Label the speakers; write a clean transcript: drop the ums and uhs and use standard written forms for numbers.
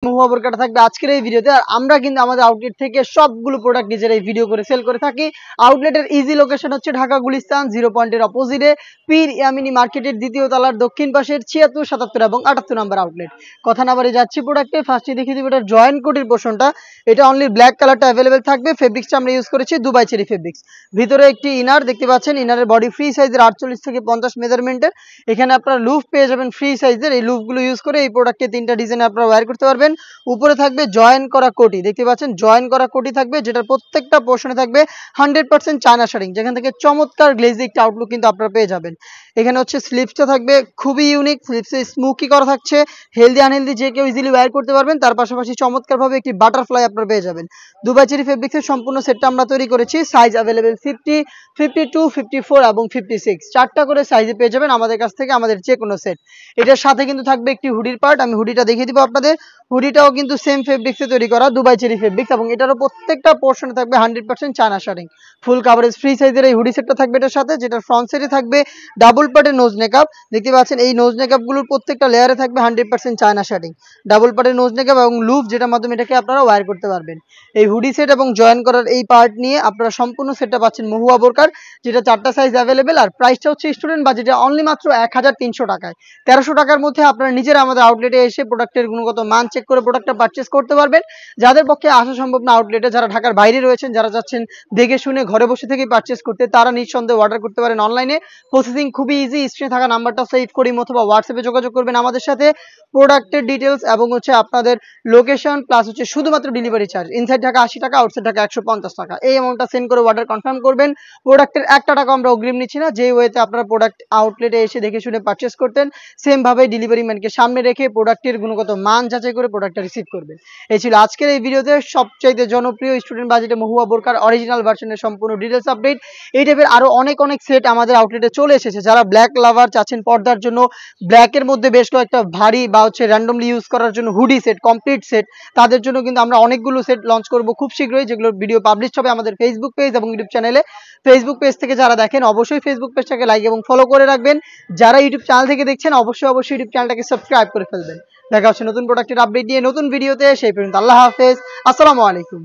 Speaker 1: মহুয়া বোরকাটা থাকবে আজকের এই ভিডিওতে। আর আমরা কিন্তু আমাদের আউটলেট থেকে সবগুলো প্রোডাক্ট নিজেরাই ভিডিও করে সেল করে থাকি। আউটলেটের ইজি লোকেশন হচ্ছে ঢাকা গুলিস্তান 0 পয়েন্টের অপোজিটে পীর ইয়ামিনী মার্কেটের দ্বিতীয় তলার দক্ষিণ পাশের 76, 77 এবং 78 নম্বর আউটলেট। কথা না বাড়িয়ে যাচ্ছি প্রোডাক্টে। ফার্স্টে দেখিয়ে দিব এটা জয়েন্ট কোটির পোর্শনটা। এটা অনলি ব্ল্যাক কালারটা অ্যাভেলেবেল থাকবে। ফেব্রিক্সটা আমরা ইউজ করেছি দুবাই চেরি ফেব্রিক্স। ভিতরে একটি ইনার দেখতে পাচ্ছেন, ইনারের বডি ফ্রি সাইজের 48 থেকে 50 মেজারমেন্টের। এখানে আপনারা লুফ পেয়ে যাবেন ফ্রি সাইজের। এই লুফগুলো ইউজ করে এই প্রোডাক্টে 3টা ডিজাইনে আপনারা ওয়্যার করতে পারবেন। উপরে থাকবে জয়েন করা কোটি, দেখতে পাচ্ছেন জয়েন করা কোটি থাকবে, যেটার প্রত্যেকটা পোর্শনে থাকবে 100% চায়না শাড়িং, যেখান থেকে চমৎকার গ্লেজি একটা আউটলুক কিন্তু আপনারা পেয়ে যাবেন। এখানে হচ্ছে স্লিপসটা থাকবে খুবই ইউনিক, স্লিপসে স্মোকি করা থাকছে, হেলদি আনহেলদি যে কেউ ইজিলি ওয়্যার করতে পারবেন। তার পাশাপাশি চমৎকারভাবে একটি বাটারফ্লাই আপনারা পেয়ে যাবেন। দুবাই চেরি ফেব্রিক্সের সম্পূর্ণ সেটটা আমরা তৈরি করেছি। সাইজ অ্যাভেলেবেল 50, 52, 54 এবং 56, 4টা করে সাইজে পেয়ে যাবেন আমাদের কাছ থেকে, আমাদের যে কোনো সেট। এটার সাথে কিন্তু থাকবে একটি হুডির পার্ট, আমি হুডিটা দেখিয়ে দিব আপনাদের। হুডিটাও কিন্তু সেম ফেব্রিক্সে তৈরি করা, দুবাই চেরি ফেব্রিক্স, এবং এটারও প্রত্যেকটা পোর্শনে থাকবে 100% চায়না শাড়িং। ফুল কাভারেজ ফ্রি সাইজের এই হুডি সেটটা থাকবে এটার সাথে, যেটার ফ্রন্ট সাইডে থাকবে ডাবল পার্টের নোজ নেকআপ। দেখতে পাচ্ছেন এই নোজ নেকআপগুলোর প্রত্যেকটা লেয়ারে থাকবে 100% চায়না শাড়িং, ডাবল পার্টের নোজ নেকআপ এবং লুপ, যেটার মাধ্যমে এটাকে আপনারা ওয়্যার করতে পারবেন। এই হুডি সেট এবং জয়েন করার এই পার্ট নিয়ে আপনারা সম্পূর্ণ সেটটা পাচ্ছেন মহুয়া বোরকার, যেটা 4টা সাইজ অ্যাভেলেবেল। আর প্রাইসটা হচ্ছে স্টুডেন্ট বাজেটে অনলি মাত্র 1300 টাকায়। 1300 টাকার মধ্যে আপনারা নিজেরা আমাদের আউটলেটে এসে প্রোডাক্টের গুণগত মান চেক করে প্রোডাক্টটা পারচেজ করতে পারবেন। যাদের পক্ষে আসা সম্ভব না আউটলেটে, যারা ঢাকার বাইরে রয়েছেন, যারা চাচ্ছেন দেখে শুনে ঘরে বসে থেকেই পারচেজ করতে, তারা নিঃসন্দেহে অর্ডার করতে পারেন অনলাইনে। প্রসেসিং খুবই ইজি। স্ক্রিনে থাকা নাম্বারটা সেভ করি অথবা হোয়াটসঅ্যাপে যোগাযোগ করবেন আমাদের সাথে। প্রোডাক্টের ডিটেলস এবং হচ্ছে আপনাদের লোকেশন প্লাস হচ্ছে শুধুমাত্র ডেলিভারি চার্জ, ইনসাইড ঢাকা 80 টাকা, আউটসাইড ঢাকা 150 টাকা, এই অ্যামাউন্টটা সেন্ড করে অর্ডার কনফার্ম করবেন। প্রোডাক্টের 1 টাকা আমরা অগ্রিম নিচ্ছি না। যে ওয়েতে আপনারা প্রোডাক্ট আউটলেটে এসে দেখে শুনে পারচেজ করতেন, সেম ভাবে ডেলিভারি ম্যানকে সামনে রেখে প্রোডাক্টের গুণগত মান যাচাই করে প্রোডাক্টটা রিসিভ করবেন। এই ছিল আজকের এই ভিডিওতে সবচাইতে জনপ্রিয় স্টুডেন্ট বাজেটে মহুয়া বোরকার অরিজিনাল ভার্সনের সম্পূর্ণ ডিটেলস আপডেট। এই টাইপের আরো অনেক সেট আমাদের আউটলেটে চলে এসেছে। যারা ব্ল্যাক লাভার চাচ্ছেন পর্দার জন্য, ব্ল্যাকের মধ্যে বেশ কয়েকটা ভারী বা হচ্ছে র্যান্ডমলি ইউজ করার জন্য হুডি সেট, কমপ্লিট সেট, তাদের জন্য কিন্তু আমরা অনেকগুলো সেট লঞ্চ করব খুব শীঘ্রই, যেগুলোর ভিডিও পাবলিশ হবে আমাদের ফেসবুক পেজ এবং ইউটিউব চ্যানেলে। ফেসবুক পেজ থেকে যারা দেখেন অবশ্যই ফেসবুক পেজটাকে লাইক এবং ফলো করে রাখবেন। যারা ইউটিউব চ্যানেল থেকে দেখছেন অবশ্যই ইউটিউব চ্যানেলটাকে সাবস্ক্রাইব করে ফেলবেন। দেখা হচ্ছে নতুন প্রোডাক্টের আপডেট নিয়ে নতুন ভিডিওতে। সেই পর্যন্ত আল্লাহ হাফেজ, আসসালামু আলাইকুম।